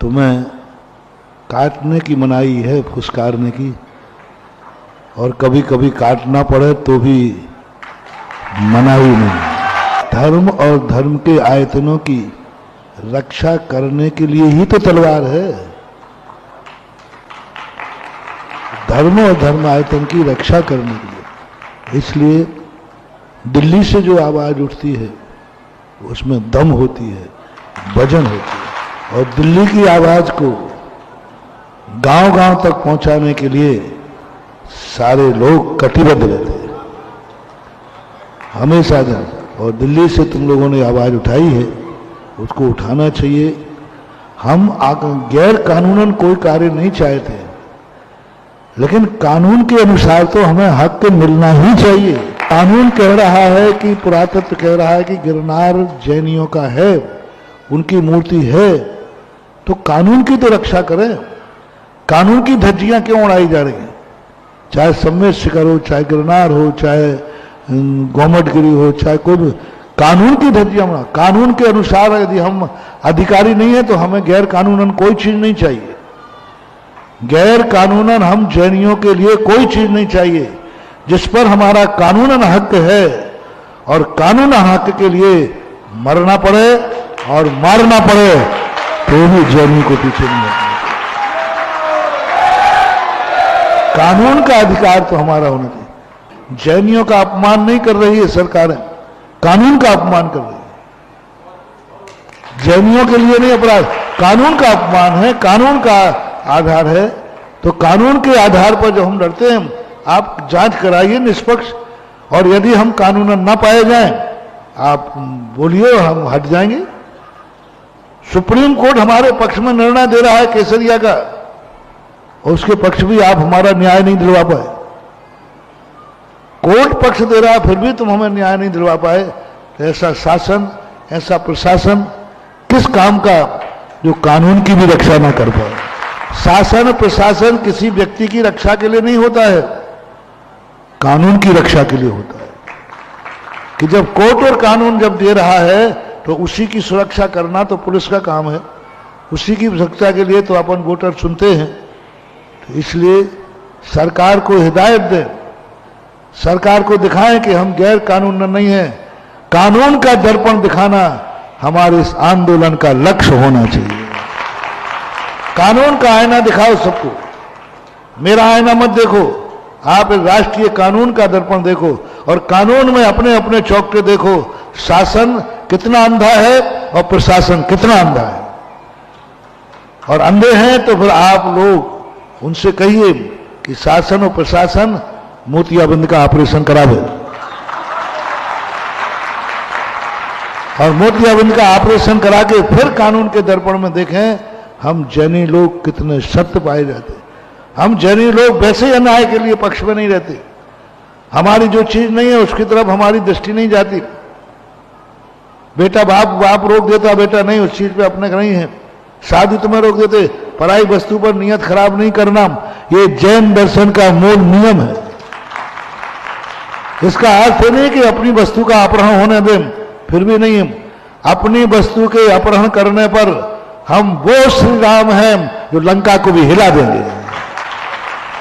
तुम्हें काटने की मनाही है, फुसकारने की, और कभी कभी काटना पड़े तो भी मनाही नहीं। धर्म और धर्म के आयतनों की रक्षा करने के लिए ही तो तलवार है। धर्म और धर्म आयतन की रक्षा करने के लिए। इसलिए दिल्ली से जो आवाज उठती है उसमें दम होती है, वजन होती है, और दिल्ली की आवाज को गांव-गांव तक पहुंचाने के लिए सारे लोग कटिबद्ध रहते हैं हमेशा जन। और दिल्ली से तुम लोगों ने आवाज उठाई है, उसको उठाना चाहिए। हम गैर कानूनन कोई कार्य नहीं चाहते, लेकिन कानून के अनुसार तो हमें हक मिलना ही चाहिए। कानून कह रहा है कि, पुरातत्व कह रहा है कि गिरनार जैनियों का है, उनकी मूर्ति है, तो कानून की तो रक्षा करें। कानून की धज्जियां क्यों उड़ाई जा रही हैं? चाहे सम्मेद शिखर हो, चाहे गिरनार हो, चाहे गोमटगिरी हो, चाहे कोई भी, कानून की धज्जियां उड़ा। कानून के अनुसार यदि हम अधिकारी नहीं है तो हमें गैर कानूनन कोई चीज नहीं चाहिए। गैर कानूनन हम जैनियों के लिए कोई चीज नहीं चाहिए। जिस पर हमारा कानूनन हक है, और कानून हक के लिए मरना पड़े और मारना पड़े तो भी जैनी को पीछे नहीं हटना। कानून का अधिकार तो हमारा होना चाहिए। जैनियों का अपमान नहीं कर रही है सरकारें, कानून का अपमान कर रही है। जैनियों के लिए नहीं अपराध, कानून का अपमान है, कानून का आधार है। तो कानून के आधार पर जो हम लड़ते हैं, आप जांच कराइए निष्पक्ष, और यदि हम कानूनन ना पाए जाएं, आप बोलिए, हम हट जाएंगे। सुप्रीम कोर्ट हमारे पक्ष में निर्णय दे रहा है केसरिया का, और उसके पक्ष भी आप हमारा न्याय नहीं दिलवा पाए। कोर्ट पक्ष दे रहा है, फिर भी तुम हमें न्याय नहीं दिलवा पाए। तो ऐसा शासन, ऐसा प्रशासन किस काम का, जो कानून की भी रक्षा ना कर पाए। शासन प्रशासन किसी व्यक्ति की रक्षा के लिए नहीं होता है, कानून की रक्षा के लिए होता है। कि जब कोर्ट और कानून जब दे रहा है तो उसी की सुरक्षा करना तो पुलिस का काम है। उसी की सुरक्षा के लिए तो अपन वोटर चुनते हैं। तो इसलिए सरकार को हिदायत दें, सरकार को दिखाएं कि हम गैर कानून नहीं है। कानून का दर्पण दिखाना हमारे इस आंदोलन का लक्ष्य होना चाहिए। कानून का आईना दिखाओ सबको, मेरा आईना मत देखो। आप राष्ट्रीय कानून का दर्पण देखो, और कानून में अपने अपने चौकटे देखो। शासन कितना अंधा है और प्रशासन कितना अंधा है। और अंधे हैं तो फिर आप लोग उनसे कहिए कि शासन और प्रशासन मोतियाबिंद का ऑपरेशन करावे, और मोतियाबिंद का ऑपरेशन करा के फिर कानून के दर्पण में देखें हम जैनी लोग कितने सत्य पाए जाते। हम जैनी लोग वैसे ही अन्याय के लिए पक्ष में नहीं रहते। हमारी जो चीज नहीं है उसकी तरफ हमारी दृष्टि नहीं जाती। बेटा बाप रोक देता, बेटा नहीं उस चीज पे अपने नहीं है। शादी तुम्हें रोक देते, पराई वस्तु पर नियत खराब नहीं करना, ये जैन दर्शन का मूल नियम है। इसका अर्थ नहीं कि अपनी वस्तु का अपहरण होने दें, फिर भी नहीं। अपनी वस्तु के अपहरण करने पर हम वो श्री राम हैं जो लंका को भी हिला देंगे।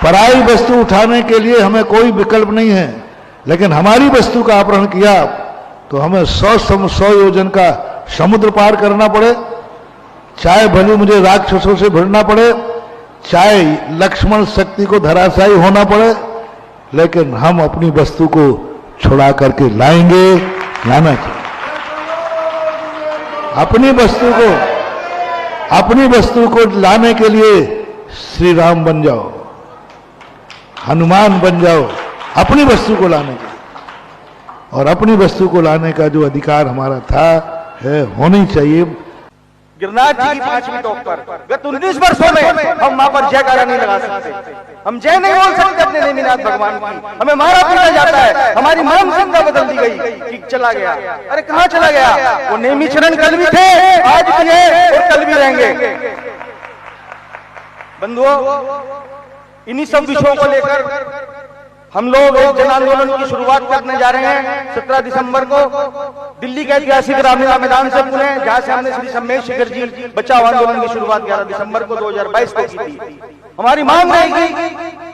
पराई वस्तु उठाने के लिए हमें कोई विकल्प नहीं है, लेकिन हमारी वस्तु का अपहरण किया तो हमें 100 योजन का समुद्र पार करना पड़े, चाहे भले मुझे राक्षसों से भिड़ना पड़े, चाहे लक्ष्मण शक्ति को धराशायी होना पड़े, लेकिन हम अपनी वस्तु को छुड़ा करके लाएंगे, लाना चाहिए। अपनी वस्तु को लाने के लिए श्री राम बन जाओ, हनुमान बन जाओ, अपनी वस्तु को लाने के लिए। और अपनी वस्तु को लाने का जो अधिकार हमारा था है होनी चाहिए। गिरनार जी की 5वीं टॉप पर गत 19 वर्षों में हम वहां पर जयकारा नहीं लगा सकते। हम जय नहीं बोल सकते अपने नेमिनाथ भगवान की। हमें मारा पीटा जाता है, हमारी मानसिकता बदल दी गई कि चला गया। अरे कहां चला गया? वो नेमी चरण कल भी थे, आज भी है और कल भी रहेंगे। बंधुओं, इन्हीं सब विषयों को लेकर हम लोग एक जन आंदोलन की शुरुआत करने जा रहे हैं 17 दिसंबर को दिल्ली के ऐतिहासिक रामलीला मैदान से पुणे, जहां से हमने श्री सम्मेश शिखर जी बचाओ आंदोलन की शुरुआत 11 दिसंबर को 2022 को की थी। हमारी मांग रहेगी,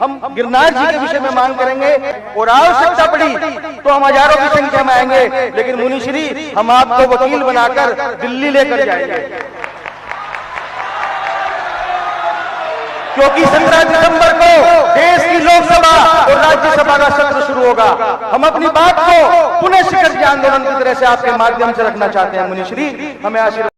हम गिरनार जी के विषय में मांग करेंगे और आवश्यकता पड़ी तो हम हजारों की संख्या में आएंगे, लेकिन मुनीश्री हम आपको वकील बनाकर दिल्ली लेकर जाएंगे, क्योंकि 17 दिसंबर को देश की लोकसभा और राज्यसभा का सत्र शुरू होगा। हम अपनी बात को पुनः शिखर जी आंदोलन की तरह से आपके माध्यम से रखना चाहते हैं। मुनीश्री हमें आशीर्वाद